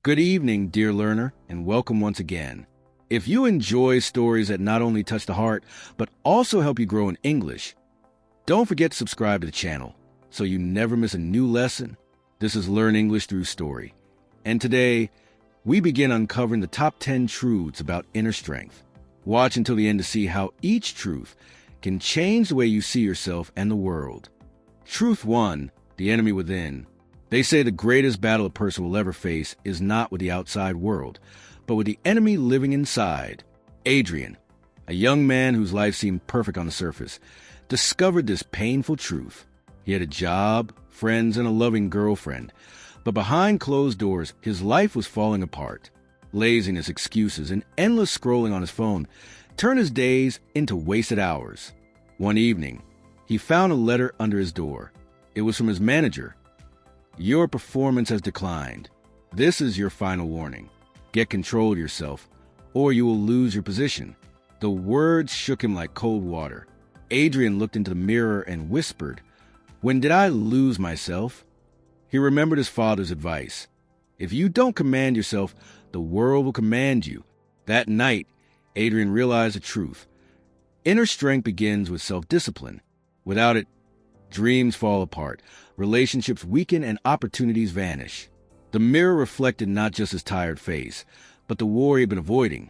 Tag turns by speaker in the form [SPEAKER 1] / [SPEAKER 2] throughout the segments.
[SPEAKER 1] Good evening, dear learner, and welcome once again. If you enjoy stories that not only touch the heart, but also help you grow in English, don't forget to subscribe to the channel so you never miss a new lesson. This is Learn English Through Story. And today, we begin uncovering the top 10 truths about inner strength. Watch until the end to see how each truth can change the way you see yourself and the world. Truth 1, the enemy within. They say the greatest battle a person will ever face is not with the outside world, but with the enemy living inside. Adrian, a young man whose life seemed perfect on the surface, discovered this painful truth. He had a job, friends, and a loving girlfriend, but behind closed doors, his life was falling apart. Laziness, excuses, and endless scrolling on his phone turned his days into wasted hours. One evening, he found a letter under his door. It was from his manager. Your performance has declined. This is your final warning. Get control of yourself, or you will lose your position. The words shook him like cold water. Adrian looked into the mirror and whispered, "When did I lose myself?" He remembered his father's advice. If you don't command yourself, the world will command you. That night, Adrian realized the truth. Inner strength begins with self-discipline. Without it, dreams fall apart, relationships weaken, and opportunities vanish. The mirror reflected not just his tired face, but the war he'd been avoiding,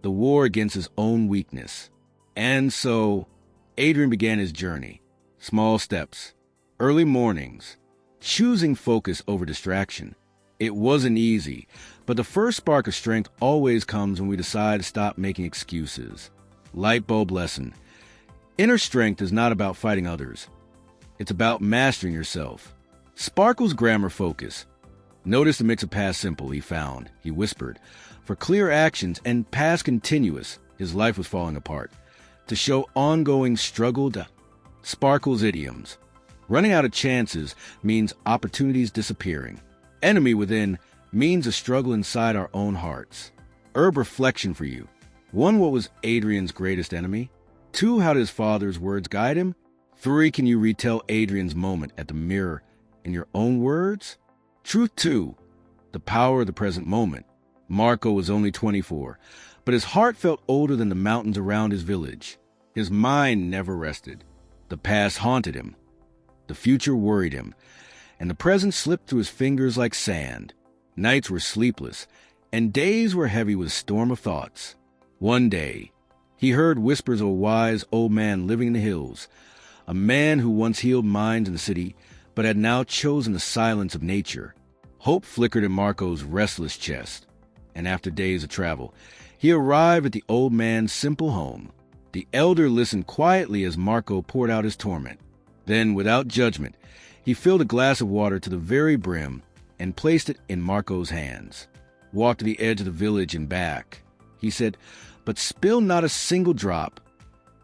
[SPEAKER 1] the war against his own weakness. And so, Adrian began his journey. Small steps, early mornings, choosing focus over distraction. It wasn't easy, but the first spark of strength always comes when we decide to stop making excuses. Light bulb lesson. Inner strength is not about fighting others. It's about mastering yourself. Sparkle's grammar focus. Notice the mix of past simple he found, he whispered. For clear actions and past continuous, his life was falling apart. To show ongoing struggle, Sparkle's idioms. Running out of chances means opportunities disappearing. Enemy within means a struggle inside our own hearts. Herb reflection for you. 1. What was Adrian's greatest enemy? 2. How did his father's words guide him? 3. Can you retell Adrian's moment at the mirror in your own words? Truth 2. The power of the present moment. Marco was only 24, but his heart felt older than the mountains around his village. His mind never rested. The past haunted him. The future worried him, and the present slipped through his fingers like sand. Nights were sleepless, and days were heavy with a storm of thoughts. One day, he heard whispers of a wise old man living in the hills, a man who once healed minds in the city, but had now chosen the silence of nature. Hope flickered in Marco's restless chest, and after days of travel, he arrived at the old man's simple home. The elder listened quietly as Marco poured out his torment. Then, without judgment, he filled a glass of water to the very brim and placed it in Marco's hands. Walk to the edge of the village and back, he said, but spill not a single drop.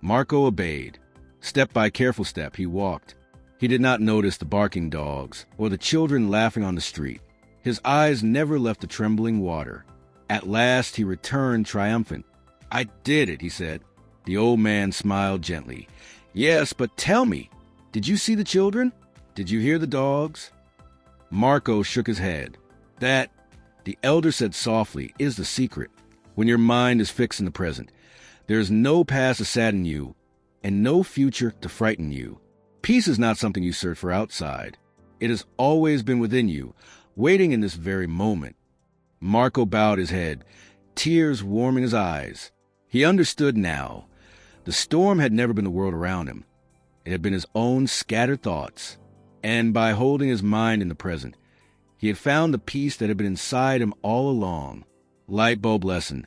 [SPEAKER 1] Marco obeyed. Step by careful step, he walked. He did not notice the barking dogs or the children laughing on the street. His eyes never left the trembling water. At last, he returned triumphant. I did it, he said. The old man smiled gently. Yes, but tell me, did you see the children? Did you hear the dogs? Marco shook his head. That, the elder said softly, is the secret. When your mind is fixed in the present, there is no past to sadden you, and no future to frighten you. Peace is not something you search for outside. It has always been within you, waiting in this very moment. Marco bowed his head, tears warming his eyes. He understood now. The storm had never been the world around him. It had been his own scattered thoughts. And by holding his mind in the present, he had found the peace that had been inside him all along. Light bulb lesson.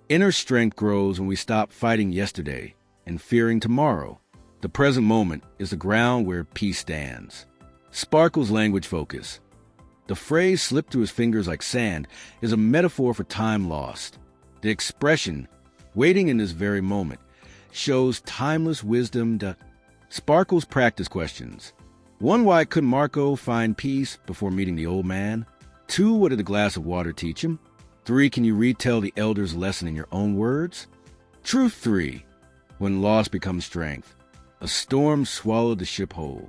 [SPEAKER 1] Inner strength grows when we stop fighting yesterday and fearing tomorrow. The present moment is the ground where peace stands. Sparkle's language focus. The phrase slipped through his fingers like sand is a metaphor for time lost. The expression, waiting in this very moment, shows timeless wisdom. Sparkle's practice questions. 1. Why couldn't Marco find peace before meeting the old man? 2. What did the glass of water teach him? 3. Can you retell the elder's lesson in your own words? Truth 3. When loss becomes strength. A storm swallowed the ship whole.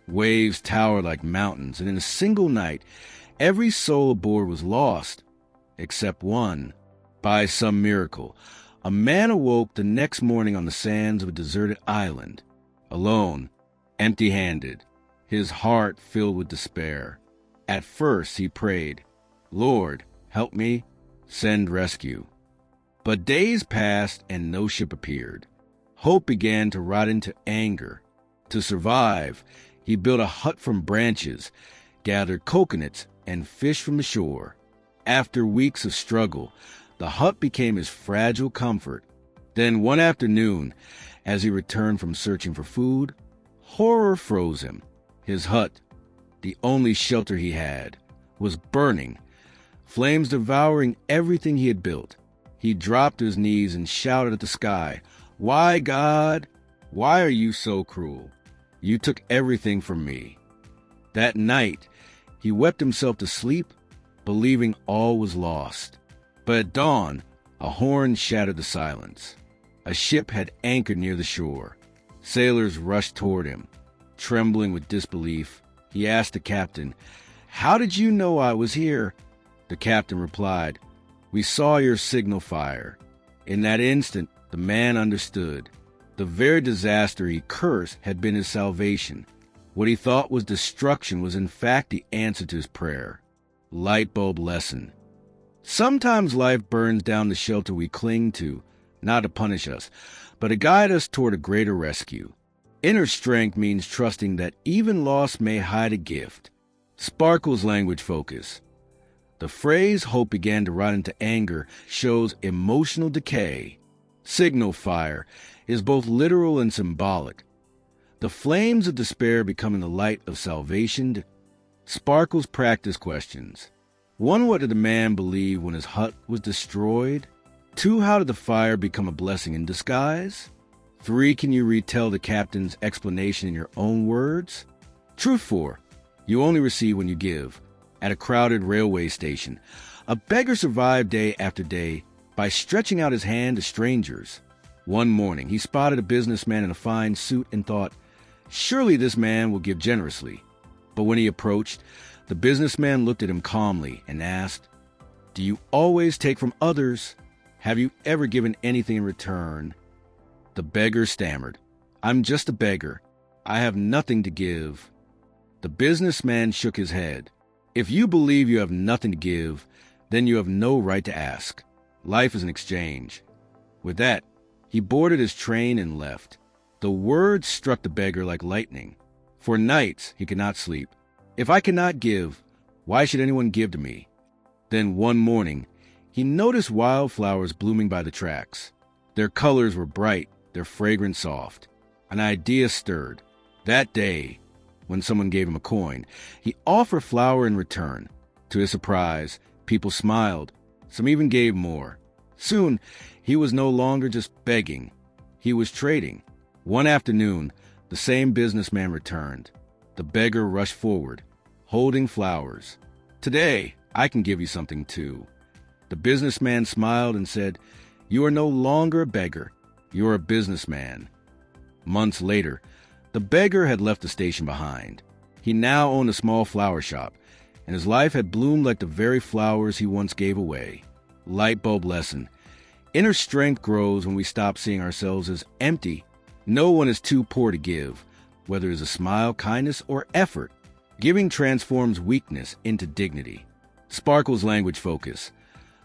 [SPEAKER 1] Waves towered like mountains, and in a single night, Every soul aboard was lost, except one. By some miracle, a man awoke the next morning on the sands of a deserted island, alone, empty-handed, his heart filled with despair. At first he prayed, "Lord, help me, send rescue." But days passed and no ship appeared. Hope began to rot into anger. To survive, he built a hut from branches, gathered coconuts, and fished from the shore. After weeks of struggle, the hut became his fragile comfort. Then one afternoon, as he returned from searching for food, horror froze him. His hut, the only shelter he had, was burning, flames devouring everything he had built. He dropped to his knees and shouted at the sky, "Why, God? Why are you so cruel? You took everything from me." That night, he wept himself to sleep, believing all was lost. But at dawn, a horn shattered the silence. A ship had anchored near the shore. Sailors rushed toward him. Trembling with disbelief, he asked the captain, "How did you know I was here?" The captain replied, "We saw your signal fire." In that instant, the man understood. The very disaster he cursed had been his salvation. What he thought was destruction was in fact the answer to his prayer. Light bulb lesson. Sometimes life burns down the shelter we cling to, not to punish us, but to guide us toward a greater rescue. Inner strength means trusting that even loss may hide a gift. Sparkle's language focus. The phrase "hope began to rot into anger" shows emotional decay. Signal fire is both literal and symbolic. The flames of despair becoming the light of salvation. Sparkle's practice questions. 1. What did the man believe when his hut was destroyed? 2. How did the fire become a blessing in disguise? 3. Can you retell the captain's explanation in your own words? Truth 4. You only receive when you give. At a crowded railway station, a beggar survived day after day by stretching out his hand to strangers. One morning, he spotted a businessman in a fine suit and thought, "Surely this man will give generously." But when he approached, the businessman looked at him calmly and asked, "Do you always take from others? Have you ever given anything in return?" The beggar stammered, "I'm just a beggar. I have nothing to give." The businessman shook his head. "If you believe you have nothing to give, then you have no right to ask. Life is an exchange." With that, he boarded his train and left. The words struck the beggar like lightning. For nights he could not sleep. If I cannot give, why should anyone give to me? Then one morning, he noticed wildflowers blooming by the tracks. Their colors were bright, their fragrance soft. An idea stirred. That day, when someone gave him a coin, he offered a flower in return. To his surprise, people smiled. Some even gave more. Soon, he was no longer just begging. He was trading. One afternoon, the same businessman returned. The beggar rushed forward, holding flowers. "Today, I can give you something too." The businessman smiled and said, "You are no longer a beggar. You are a businessman." Months later, the beggar had left the station behind. He now owned a small flower shop, and his life had bloomed like the very flowers he once gave away. Light bulb lesson. Inner strength grows when we stop seeing ourselves as empty. No one is too poor to give, whether it's a smile, kindness, or effort. Giving transforms weakness into dignity. Sparkle's language focus.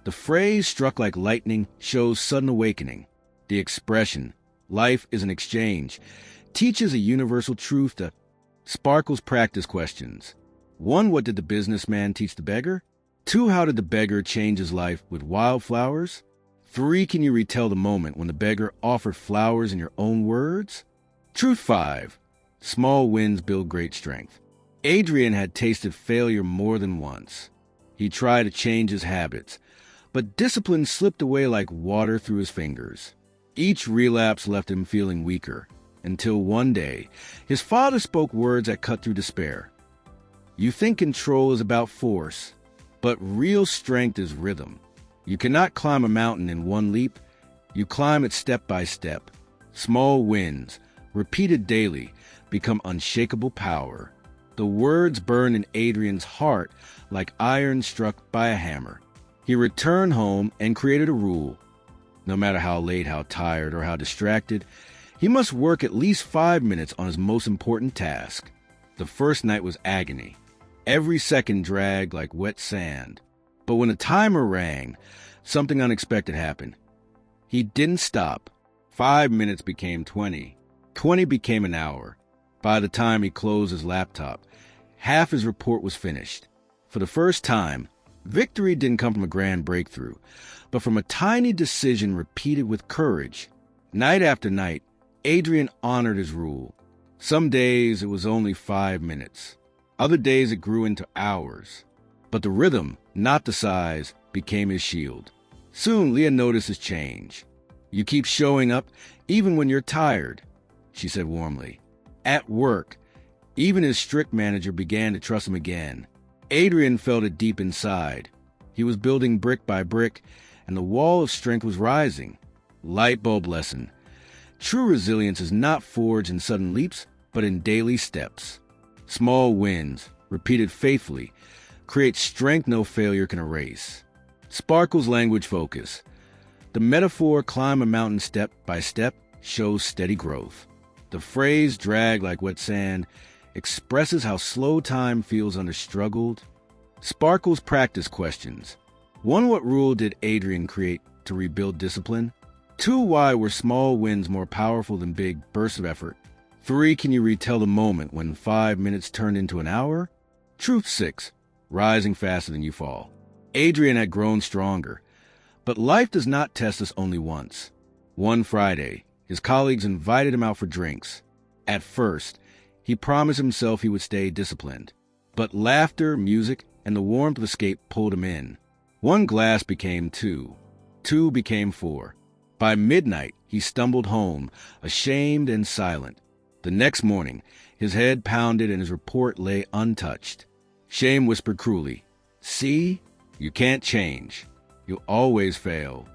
[SPEAKER 1] The phrase struck like lightning shows sudden awakening. The expression, "Life is an exchange," teaches a universal truth that Sparkle's practice questions. 1. What did the businessman teach the beggar? 2. How did the beggar change his life with wildflowers? 3. Can you retell the moment when the beggar offered flowers in your own words? Truth 5. Small wins build great strength. Adrian had tasted failure more than once. He tried to change his habits, but discipline slipped away like water through his fingers. Each relapse left him feeling weaker, until one day, his father spoke words that cut through despair. "You think control is about force, but real strength is rhythm. You cannot climb a mountain in one leap. You climb it step by step. Small wins, repeated daily, become unshakable power." The words burned in Adrian's heart like iron struck by a hammer. He returned home and created a rule. No matter how late, how tired, or how distracted, he must work at least 5 minutes on his most important task. The first night was agony. Every second dragged like wet sand. But when the timer rang, something unexpected happened. He didn't stop. 5 minutes became 20. 20 became an hour. By the time he closed his laptop, half his report was finished. For the first time, victory didn't come from a grand breakthrough, but from a tiny decision repeated with courage. Night after night, Adrian honored his rule. Some days it was only 5 minutes. Other days it grew into hours. But the rhythm, not the size, became his shield. Soon Leah noticed his change. "You keep showing up even when you're tired," she said warmly. At work, even his strict manager began to trust him again. Adrian felt it deep inside. He was building brick by brick, and the wall of strength was rising. Light bulb lesson. True resilience is not forged in sudden leaps, but in daily steps. Small wins, repeated faithfully, create strength no failure can erase. Sparkle's language focus. The metaphor climb a mountain step by step shows steady growth. The phrase drag like wet sand expresses how slow time feels under struggled. Sparkle's practice questions. 1. What rule did Adrian create to rebuild discipline? 2. Why were small wins more powerful than big bursts of effort? 3. Can you retell the moment when 5 minutes turned into an hour? Truth 6. Rising faster than you fall. Adrian had grown stronger. But life does not test us only once. One Friday, his colleagues invited him out for drinks. At first, he promised himself he would stay disciplined. But laughter, music, and the warmth of escape pulled him in. 1 glass became 2. 2 became 4. By midnight, he stumbled home, ashamed and silent. The next morning, his head pounded and his report lay untouched. Shame whispered cruelly, "See, you can't change. You'll always fail."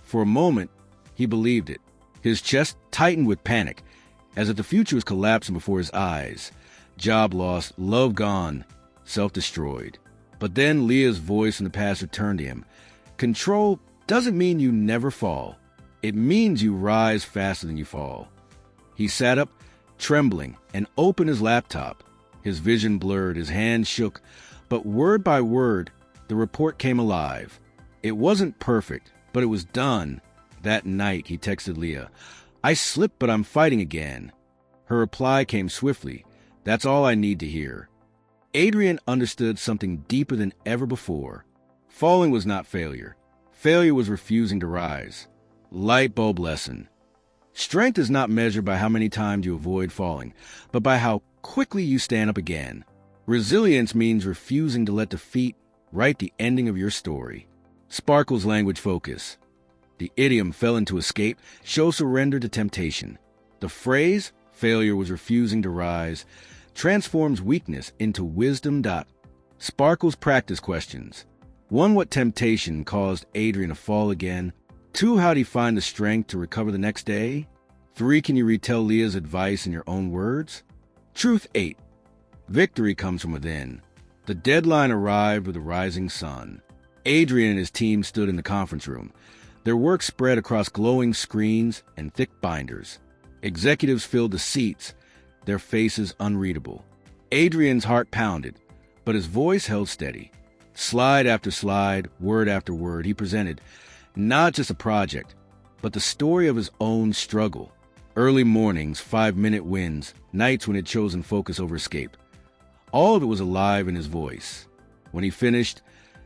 [SPEAKER 1] For a moment, he believed it. His chest tightened with panic, as if the future was collapsing before his eyes. Job lost, love gone, self-destroyed. But then Leah's voice in the past returned to him. Control doesn't mean you never fall. It means you rise faster than you fall. He sat up, trembling, and opened his laptop. His vision blurred, his hands shook, but word by word, the report came alive. It wasn't perfect, but it was done. That night, he texted Leah, "I slipped, but I'm fighting again." Her reply came swiftly, "That's all I need to hear." Adrian understood something deeper than ever before. Falling was not failure. Failure was refusing to rise. Light bulb lesson. Strength is not measured by how many times you avoid falling, but by how quickly you stand up again. Resilience means refusing to let defeat write the ending of your story. Sparkle's language focus. The idiom fell into escape, show surrender to temptation. The phrase, failure was refusing to rise, transforms weakness into wisdom. Sparkle's practice questions. 1. What temptation caused Adrian to fall again? 2. How did he find the strength to recover the next day? 3. Can you retell Leah's advice in your own words? Truth 8. Victory comes from within. The deadline arrived with the rising sun. Adrian and his team stood in the conference room. Their work spread across glowing screens and thick binders. Executives filled the seats, their faces unreadable. Adrian's heart pounded, but his voice held steady. Slide after slide, word after word, he presented not just a project, but the story of his own struggle. Early mornings, 5-minute wins, nights when he'd chosen focus over escape. All of it was alive in his voice. When he finished,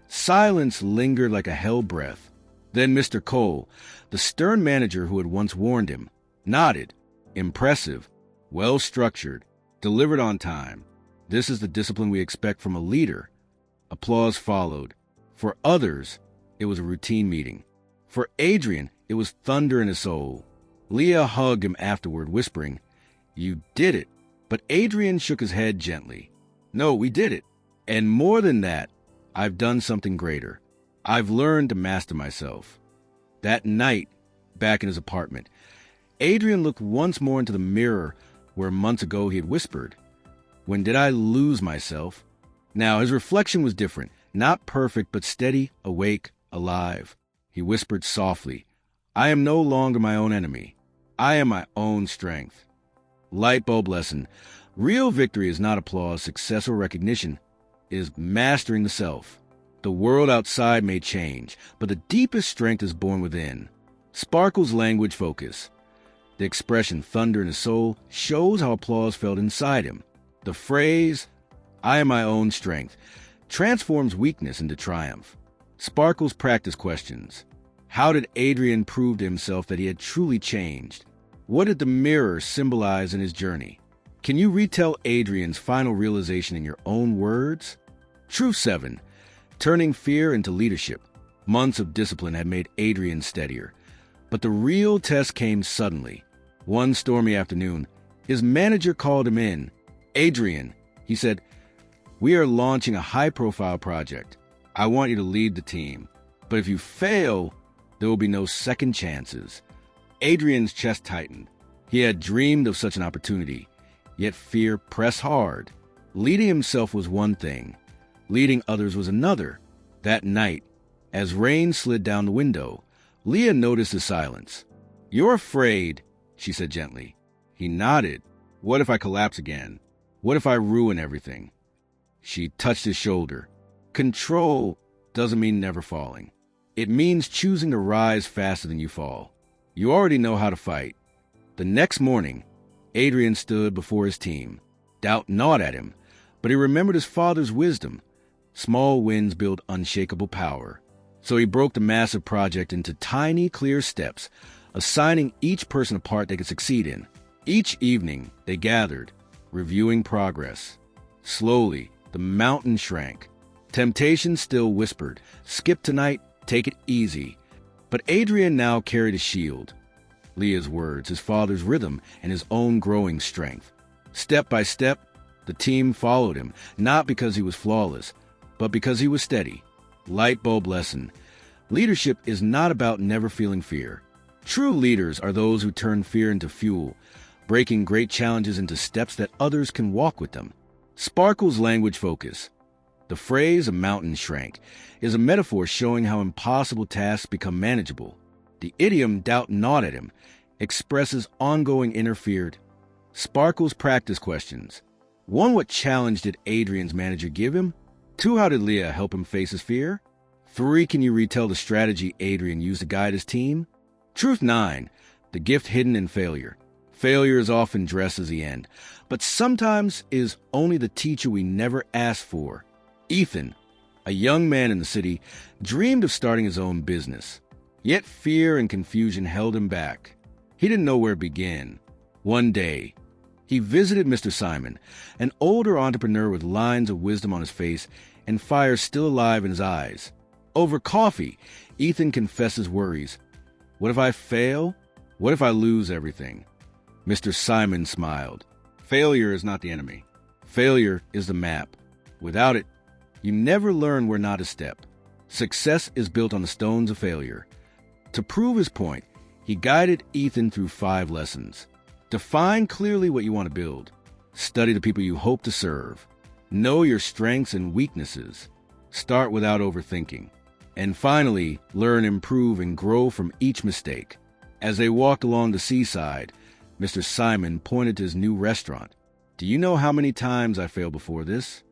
[SPEAKER 1] silence lingered like a hell breath. Then Mr. Cole, the stern manager who had once warned him, nodded. Impressive, well-structured, delivered on time. This is the discipline we expect from a leader. Applause followed. For others, it was a routine meeting. For Adrian, it was thunder in his soul. Leah hugged him afterward, whispering, "You did it." But Adrian shook his head gently. "No, we did it. And more than that, I've done something greater. I've learned to master myself." That night, back in his apartment, Adrian looked once more into the mirror where months ago he had whispered, When did I lose myself? Now, his reflection was different. Not perfect, but steady, awake, alive. He whispered softly, I am no longer my own enemy. I am my own strength. Light bulb lesson. Real victory is not applause, success, or recognition. It is mastering the self. The world outside may change, but the deepest strength is born within. Sparkle's language focus. The expression thunder in his soul shows how applause felt inside him. The phrase, I am my own strength, transforms weakness into triumph. Sparkle's practice questions. How did Adrian prove to himself that he had truly changed? What did the mirror symbolize in his journey? Can you retell Adrian's final realization in your own words? Truth 7. Turning fear into leadership. Months of discipline had made Adrian steadier. But the real test came suddenly. One stormy afternoon, his manager called him in. Adrian, he said, we are launching a high-profile project. I want you to lead the team. But if you fail, there will be no second chances. Adrian's chest tightened. He had dreamed of such an opportunity, yet fear pressed hard. Leading himself was one thing. Leading others was another. That night, as rain slid down the window, Leah noticed his silence. You're afraid, she said gently. He nodded. What if I collapse again? What if I ruin everything? She touched his shoulder. Control doesn't mean never falling. It means choosing to rise faster than you fall. You already know how to fight. The next morning, Adrian stood before his team. Doubt gnawed at him, but he remembered his father's wisdom. Small wins build unshakable power. So he broke the massive project into tiny, clear steps, assigning each person a part they could succeed in. Each evening, they gathered, reviewing progress. Slowly, the mountain shrank. Temptation still whispered, skip tonight, take it easy. But Adrian now carried a shield. Leah's words, his father's rhythm, and his own growing strength. Step by step, the team followed him, not because he was flawless, but because he was steady. Light bulb lesson. Leadership is not about never feeling fear. True leaders are those who turn fear into fuel, breaking great challenges into steps that others can walk with them. Sparkle's language focus. The phrase, a mountain shrank, is a metaphor showing how impossible tasks become manageable. The idiom, doubt gnawed at him, expresses ongoing inner fear. Sparkle's practice questions. 1. What challenge did Adrian's manager give him? 2. How did Leah help him face his fear? 3. Can you retell the strategy Adrian used to guide his team? Truth 9. The gift hidden in failure. Failure is often dressed as the end, but sometimes is only the teacher we never asked for. Ethan, a young man in the city, dreamed of starting his own business. Yet fear and confusion held him back. He didn't know where to begin. One day, he visited Mr. Simon, an older entrepreneur with lines of wisdom on his face and fire still alive in his eyes. Over coffee, Ethan confessed his worries. What if I fail? What if I lose everything? Mr. Simon smiled. Failure is not the enemy. Failure is the map. Without it, you never learn where not to step. Success is built on the stones of failure. To prove his point, he guided Ethan through 5 lessons. Define clearly what you want to build. Study the people you hope to serve. Know your strengths and weaknesses. Start without overthinking. And finally, learn, improve, and grow from each mistake. As they walked along the seaside, Mr. Simon pointed to his new restaurant. Do you know how many times I failed before this?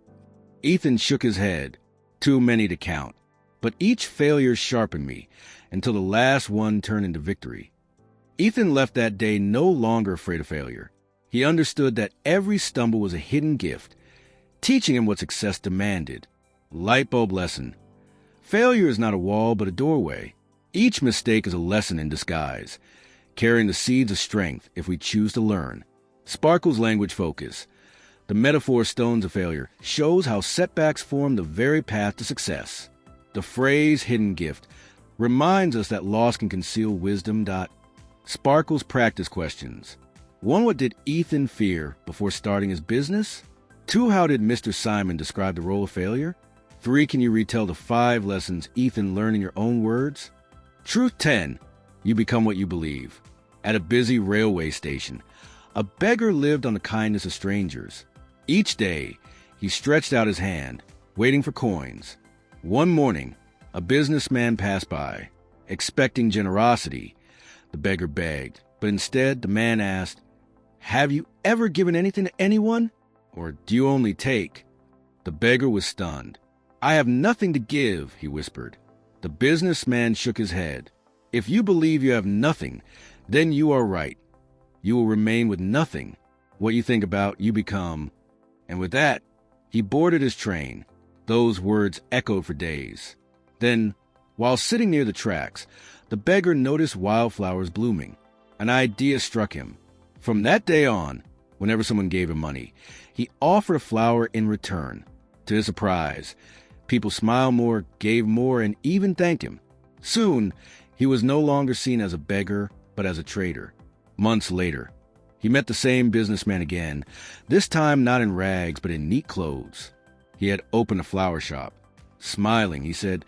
[SPEAKER 1] Ethan shook his head. Too many to count. But each failure sharpened me, until the last one turned into victory. Ethan left that day no longer afraid of failure. He understood that every stumble was a hidden gift, teaching him what success demanded. Light bulb lesson. Failure is not a wall, but a doorway. Each mistake is a lesson in disguise, carrying the seeds of strength if we choose to learn. Sparkle's language focus. The metaphor stones of failure shows how setbacks form the very path to success. The phrase hidden gift reminds us that loss can conceal wisdom. Sparkle's practice questions. 1. What did Ethan fear before starting his business? 2. How did Mr. Simon describe the role of failure? 3. Can you retell the 5 lessons Ethan learned in your own words? Truth 10. You become what you believe. At a busy railway station, a beggar lived on the kindness of strangers. Each day, he stretched out his hand, waiting for coins. One morning, a businessman passed by. Expecting generosity, the beggar begged, but instead the man asked, "Have you ever given anything to anyone? Or do you only take?" The beggar was stunned. "I have nothing to give," he whispered. The businessman shook his head. "If you believe you have nothing, then you are right. You will remain with nothing. What you think about, you become." And with that, he boarded his train. Those words echoed for days. Then, while sitting near the tracks, the beggar noticed wildflowers blooming. An idea struck him. From that day on, whenever someone gave him money, he offered a flower in return. To his surprise, people smiled more, gave more, and even thanked him. Soon, he was no longer seen as a beggar, but as a trader. Months later, he met the same businessman again, this time not in rags, but in neat clothes. He had opened a flower shop. Smiling, he said,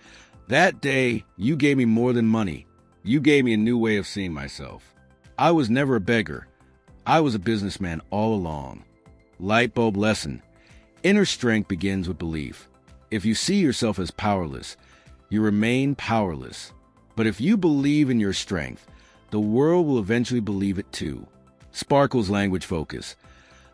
[SPEAKER 1] "That day, you gave me more than money. You gave me a new way of seeing myself. I was never a beggar. I was a businessman all along." Light bulb lesson. Inner strength begins with belief. If you see yourself as powerless, you remain powerless. But if you believe in your strength, the world will eventually believe it too. Sparkle's language focus.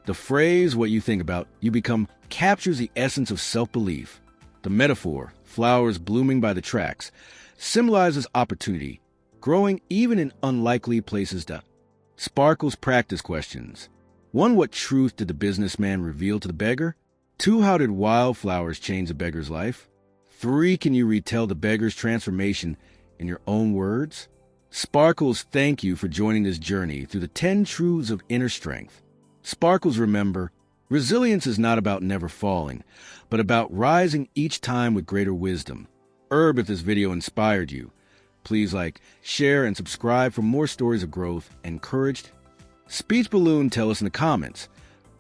[SPEAKER 1] The phrase, "what you think about, you become," captures the essence of self-belief. The metaphor, flowers blooming by the tracks, symbolizes opportunity, growing even in unlikely places. Sparkle's practice questions. 1. What truth did the businessman reveal to the beggar? 2. How did wildflowers change the beggar's life? 3. Can you retell the beggar's transformation in your own words? Sparkles, thank you for joining this journey through the 10 truths of inner strength. Sparkles, remember, resilience is not about never falling, but about rising each time with greater wisdom. If this video inspired you, please like, share, and subscribe for more stories of growth and courage. Speech Balloon, tell us in the comments,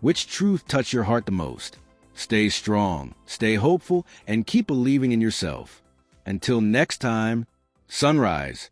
[SPEAKER 1] which truth touched your heart the most? Stay strong, stay hopeful, and keep believing in yourself. Until next time, sunrise.